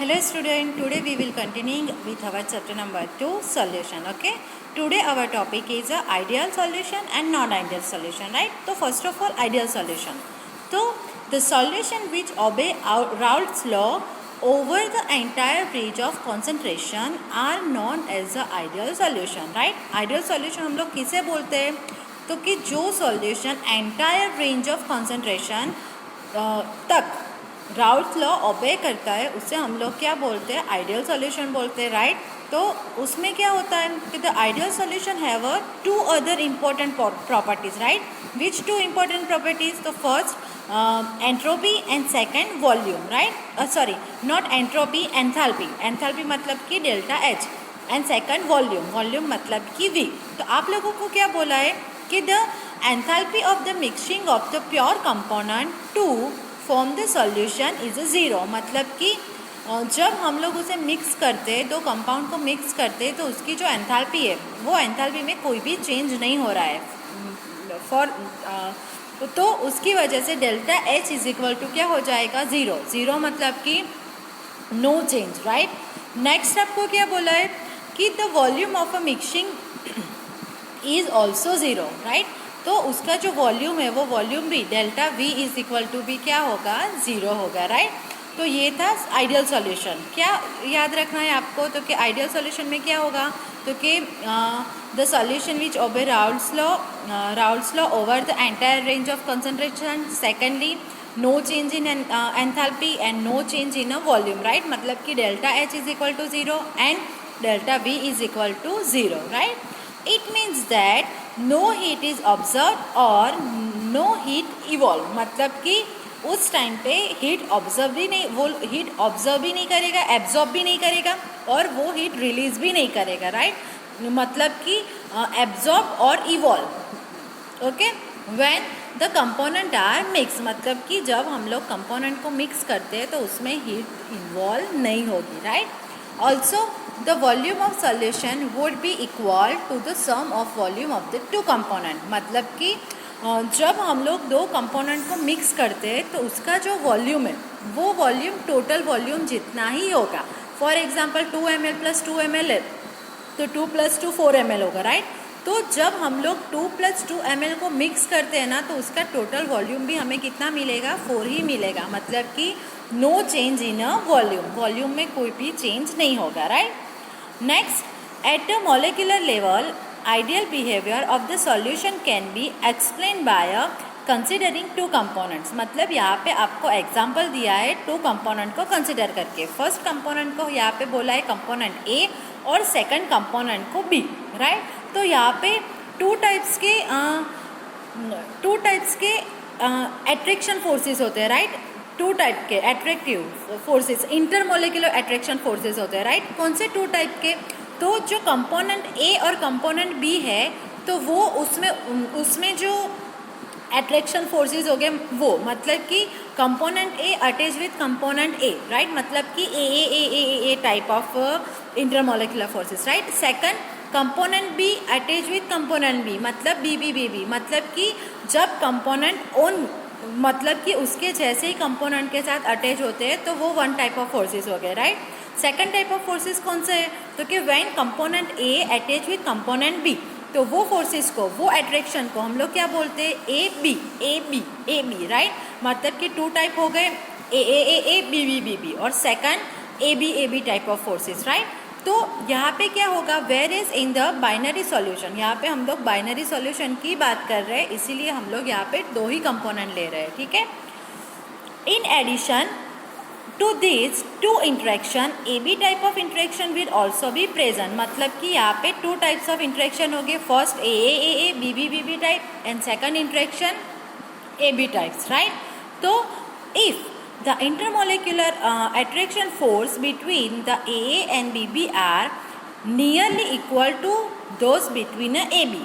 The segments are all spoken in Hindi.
Hello student, today we will continuing with our chapter number 2 solution. Okay, today our topic is ideal solution and non-ideal solution, right? So first of all, ideal solution. So the solution which obey Raoult's law over the entire range of concentration are known as the ideal solution, right? Ideal solution हम लोग किसे बोलते हैं? तो कि जो solution entire range of concentration तक राउल्ट्स लॉ ओबे करता है उससे हम लोग क्या बोलते हैं? आइडियल सॉल्यूशन बोलते हैं, राइट? तो उसमें क्या होता है कि the ideal solution have a two other important properties, right? Which two important properties? तो first entropy and second volume, right? Sorry, not entropy, enthalpy. Enthalpy मतलब कि delta H and second volume, volume मतलब कि वी. तो आप लोगों को क्या बोला है कि the enthalpy of the mixing of the pure component to form the solution is a zero. मतलब कि जब हम लोग उसे मिक्स करते हैं, दो कंपाउंड को मिक्स करते हैं, तो उसकी जो एंथैल्पी है वो एंथैल्पी में कोई भी चेंज नहीं हो रहा है. तो उसकी वजह से delta H is equal to क्या हो जाएगा? ज़ीरो. ज़ीरो मतलब कि नो चेंज, राइट? नेक्स्ट आपको क्या बोला है कि the volume of a mixing is also zero, right? तो उसका जो वॉल्यूम है वो वॉल्यूम भी delta V is equal to भी क्या होगा? ज़ीरो होगा, राइट? तो ये था आइडियल सॉल्यूशन. क्या याद रखना है आपको? तो कि आइडियल सॉल्यूशन में क्या होगा? तो कि the solution which obey Raoult's law over the entire range of concentration. Secondly, no change in enthalpy and no change in a volume, right? मतलब कि delta H is equal to zero and delta V is equal to zero, right? It means that no heat is absorbed और no heat evolve. मतलब कि उस टाइम पे हीट ऑब्जर्व भी नहीं, वो हीट ऑब्जर्व भी नहीं करेगा, एब्जॉर्ब भी नहीं करेगा और वो हीट रिलीज भी नहीं करेगा, राइट? मतलब कि एब्जॉर्ब और evolve. Okay, when the component are mix, मतलब कि जब हम लोग कंपोनेंट को मिक्स करते हैं तो उसमें हीट इन्वॉल्व नहीं होगी, right? Also the volume of solution would be equal to the sum of volume of the two component. मतलब कि जब हम लोग दो कंपोनेंट को मिक्स करते हैं तो उसका जो वॉल्यूम है वो वॉल्यूम टोटल वॉल्यूम जितना ही होगा. For example 2 ml plus 2 ml है तो 2 प्लस 2 4 ml होगा, राइट? तो जब हम लोग 2 प्लस 2 ml को मिक्स करते हैं ना तो उसका टोटल वॉल्यूम भी हमें कितना मिलेगा? 4 ही मिलेगा. मतलब कि no change in a volume, volume में कोई भी चेंज नहीं होगा, right? Next, at the molecular level, ideal behavior of the solution can be explained by considering two components. मतलब यहाँ पे आपको एग्जाम्पल दिया है टू कंपोनेंट को कंसिडर करके. फर्स्ट कंपोनेंट को यहाँ पे बोला है कंपोनेंट ए और सेकंड कंपोनेंट को बी, राइट? तो यहाँ पे टू टाइप्स के एट्रैक्शन फोर्सेस होते हैं, राइट? टू टाइप के attractive forces, intermolecular attraction forces होते हैं, राइट? कौन से टू टाइप के? तो जो कंपोनेंट ए और कंपोनेंट बी है तो वो उसमें जो एट्रैक्शन फोर्सेस हो गए वो, मतलब कि component A attach with component A, right? मतलब कि a type of intermolecular forces, right? Second, component B attach with component B, मतलब बी, मतलब कि जब कंपोनेंट ओन, मतलब कि उसके जैसे ही कंपोनेंट के साथ अटैच होते हैं तो वो वन टाइप ऑफ फोर्सेस हो गए, right? Second type of forces कौन से है? तो कि when component A attach with component B, तो वो फोर्सेस को, वो अट्रैक्शन को हम लोग क्या बोलते हैं? A B, right? मतलब कि टू टाइप हो गए, ए बी और second A B type of forces, right? तो यहाँ पे क्या होगा? Where is in the binary solution, यहाँ पे हम लोग बाइनरी सॉल्यूशन की बात कर रहे हैं, इसीलिए हम लोग यहाँ पे दो ही कंपोनेंट ले रहे हैं, ठीक है? In addition to this two interaction, A B type of interaction will also be present. मतलब कि यहाँ पे टू टाइप्स ऑफ इंट्रैक्शन हो गए. First A B type and second interaction A B types, right? तो if the intermolecular attraction force between the AA and BB are nearly equal to those between AB.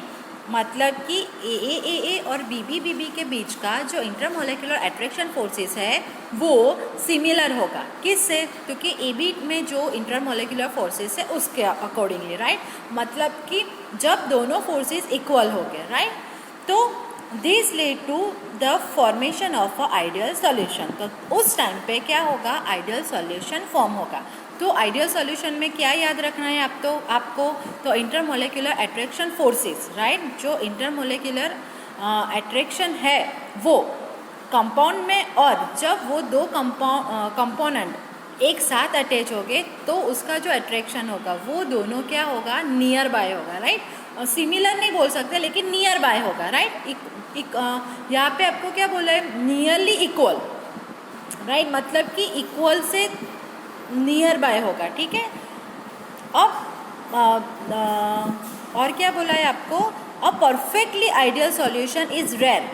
मतलब कि AA और BB के बीच का जो इंटरमोलिकुलर एट्रैक्शन फोर्सेस है वो सिमिलर होगा. किससे? क्योंकि AB में जो इंटरमोलिकुलर फोर्सेस है उसके अकॉर्डिंगली, राइट? मतलब कि जब दोनों फोर्सेस इक्वल हो गए, राइट? तो this lead to the formation of a ideal solution. तो उस टाइम पे क्या होगा, आइडियल सॉल्यूशन फॉर्म होगा। तो आइडियल सॉल्यूशन में क्या याद रखना है आपको तो इंटरमोलेक्युलर अट्रैक्शन फोर्सेस, राइट। जो इंटरमोलेक्युलर अट्रैक्शन है वो कंपाउंड में, और जब वो दो कंपोनेंट एक साथ अटैच हो गए तो उसका जो अट्रैक्शन होगा वो दोनों क्या होगा, नियर बाय होगा, राइट। सिमिलर नहीं बोल सकते लेकिन नियर बाय होगा, राइट। यहाँ पे आपको क्या बोला है, नियरली इक्वल, राइट, मतलब कि इक्वल से नियर बाय होगा, ठीक है। अब और क्या बोला है आपको, a perfectly ideal solution is rare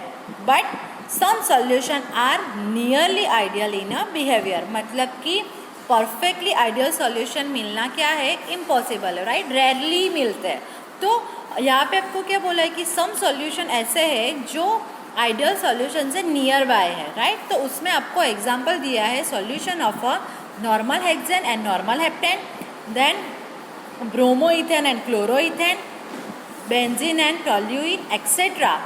but some solution are nearly ideal in a behaviour. मतलब कि परफेक्टली आइडियल सॉल्यूशन मिलना क्या है, इम्पॉसिबल है, राइट, रेयरली मिलते हैं। तो यहाँ पे आपको क्या बोला है कि सम सॉल्यूशन ऐसे हैं जो आइडियल सॉल्यूशन से नियर बाय है, राइट। तो उसमें आपको एग्जांपल दिया है solution of a normal hexane and normal heptane, then bromoethane and chloroethane, benzene and toluene et cetera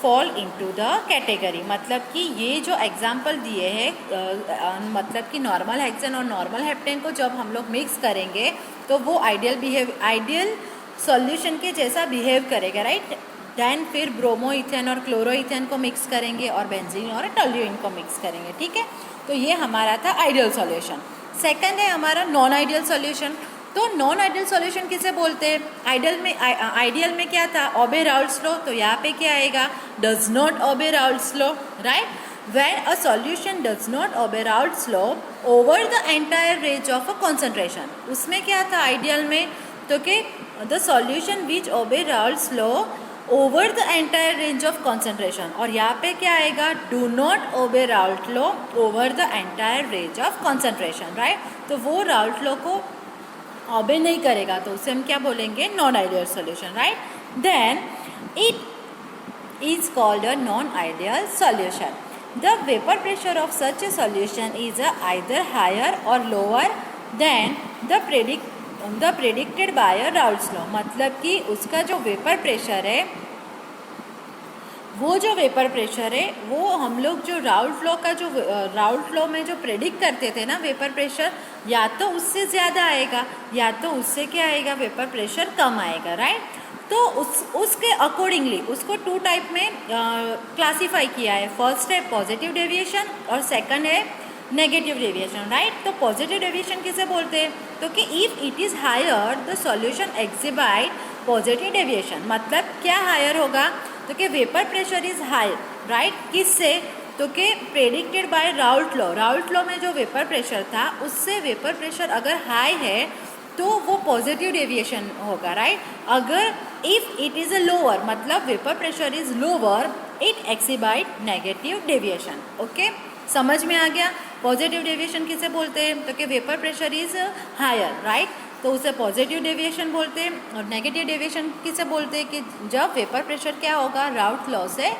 fall into the category. मतलब कि ये जो एग्जाम्पल दिए हैं मतलब कि नॉर्मल हेक्सेन और नॉर्मल हेप्टेन को जब हम लोग मिक्स करेंगे तो वो आइडियल सॉल्यूशन के जैसा बिहेव करेगा, राइट। देन फिर ब्रोमोइथेन और क्लोरोइथेन को मिक्स करेंगे और बेंजीन और टोल्यूइन को मिक्स करेंगे, ठीक है। तो ये हमारा था आइडियल सॉल्यूशन। सेकंड है हमारा नॉन आइडियल सॉल्यूशन। तो नॉन आइडियल सॉल्यूशन किसे बोलते हैं, आइडियल में क्या था, ओबे राउल्ट्स लॉ। तो यहाँ पे क्या आएगा, does not obey Raoult's law, right. When a solution does not obey Raoult's law over the entire range of a concentration, उसमें क्या था आइडियल में, तो कि the solution which obey Raoult's law over the entire range of concentration. और यहाँ पे क्या आएगा, do not obey Raoult law over the entire range of concentration, right. तो वो राउल्ट लॉ को ओबे नहीं करेगा तो उसे हम क्या बोलेंगे, non ideal solution, right. Then it is called a non ideal solution. The vapour pressure of such a solution is either higher और lower than the predicted by Raoult's law. मतलब कि उसका जो वेपर प्रेशर है, वो जो वेपर प्रेशर है वो हम लोग जो राउल्ट लॉ का जो राउल्ट लॉ में जो प्रेडिक्ट करते थे ना वेपर प्रेशर, या तो उससे ज़्यादा आएगा या तो उससे क्या आएगा, वेपर प्रेशर कम आएगा, राइट। तो उसके अकॉर्डिंगली उसको टू टाइप में क्लासीफाई किया है। फर्स्ट है पॉजिटिव डेविएशन और सेकंड है नेगेटिव डेविएशन, राइट। तो पॉजिटिव डेविएशन किसे बोलते हैं, तो कि if it is higher the solution exhibit positive deviation. मतलब क्या हायर होगा, तो कि vapour pressure is high, right, किससे, तो कि predicted by Raoult law. Raoult law में जो वेपर प्रेशर था उससे वेपर प्रेशर अगर हाई है तो वो पॉजिटिव डेविएशन होगा, राइट। अगर if it is a lower, मतलब vapour pressure is lower, it exhibit negative deviation. Okay, समझ में आ गया। पॉजिटिव डेविएशन किसे बोलते हैं, तो कि vapour pressure is higher, right, तो उसे पॉजिटिव डेविएशन बोलते हैं। और नेगेटिव डेविएशन किसे बोलते हैं, कि जब वेपर प्रेशर क्या होगा, राउल्ट लॉ से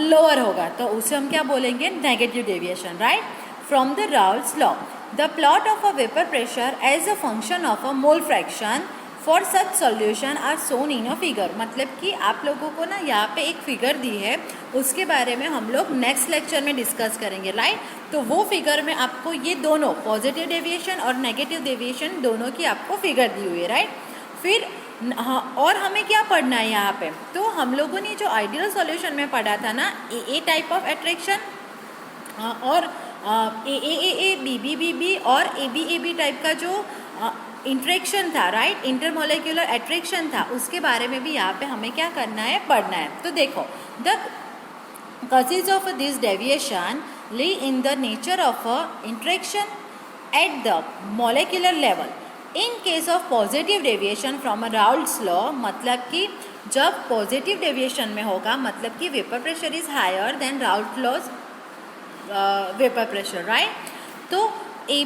लोअर होगा, तो उसे हम क्या बोलेंगे, negative deviation, right. From the Raoult's law the plot of a vapour pressure as a function of a mole fraction for such solution are shown in a figure. मतलब कि आप लोगों को ना यहाँ पे एक फिगर दी है, उसके बारे में हम लोग नेक्स्ट लेक्चर में डिस्कस करेंगे, राइट। तो वो फिगर में आपको ये दोनों पॉजिटिव डेविएशन और नेगेटिव डेविएशन दोनों की आपको फिगर दी हुई है, राइट। फिर हाँ, और हमें क्या पढ़ना है यहाँ पे, तो हम लोगों ने जो आइडियल सॉल्यूशन में पढ़ा था ना, ए टाइप ऑफ अट्रैक्शन और ए बी और ए बी टाइप का जो इंट्रैक्शन था, राइट, इंटरमोलेक्युलर अट्रैक्शन था, उसके बारे में भी यहाँ पे हमें क्या करना है, पढ़ना है। तो देखो, the causes of this deviation lie in the nature of interaction at the molecular level. In case of positive deviation from a Raoult's law, मतलब कि जब पॉजिटिव डेविएशन में होगा, मतलब कि vapour pressure is higher than Raoult law's vapour pressure, right. तो A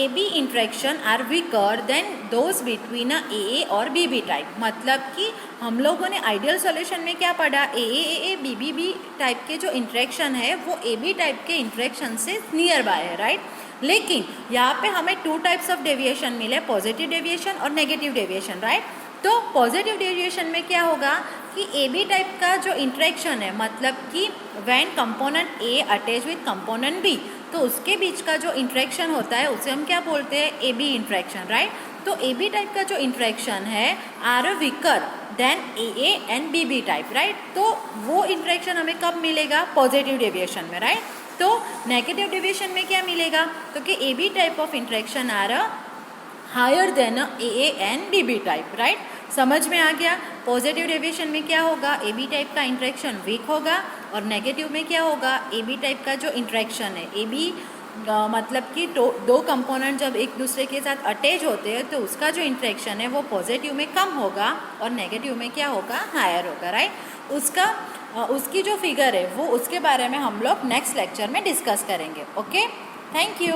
B interaction are weaker than those between A और बी टाइप। मतलब कि हम लोगों ने आइडियल सॉल्यूशन में क्या पढ़ा, ए बी टाइप के जो इंट्रैक्शन है वो ए बी टाइप के इंट्रैक्शन से नियर बाय है, राइट। लेकिन यहाँ पे हमें टू टाइप्स ऑफ डेविएशन मिले, पॉजिटिव डेविएशन और नेगेटिव डेविएशन, राइट। तो पॉजिटिव डेविएशन में क्या होगा कि ए बी टाइप का जो इंटरेक्शन है, मतलब कि when component A attach with component B, तो उसके बीच का जो इंटरेक्शन होता है उसे हम क्या बोलते हैं, ए बी इंटरेक्शन, राइट। तो ए बी टाइप का जो इंटरेक्शन है are weaker than A and B B type, right. तो वो इंटरेक्शन हमें कब मिलेगा, पॉजिटिव डेविएशन में, राइट। तो नेगेटिव डेविएशन में क्या मिलेगा, तो कि A B type of interaction are higher than A and B B type, right. समझ में आ गया। पॉजिटिव डेविएशन में क्या होगा, ए बी टाइप का इंटरेक्शन वीक होगा, और नेगेटिव में क्या होगा, ए बी टाइप का जो इंटरेक्शन है, ए बी मतलब कि दो कंपोनेंट जब एक दूसरे के साथ अटैच होते हैं तो उसका जो इंटरेक्शन है वो पॉजिटिव में कम होगा और नेगेटिव में क्या होगा, हायर होगा, राइट। उसकी जो फिगर है वो उसके बारे में हम लोग नेक्स्ट लेक्चर में डिस्कस करेंगे। Okay, thank you.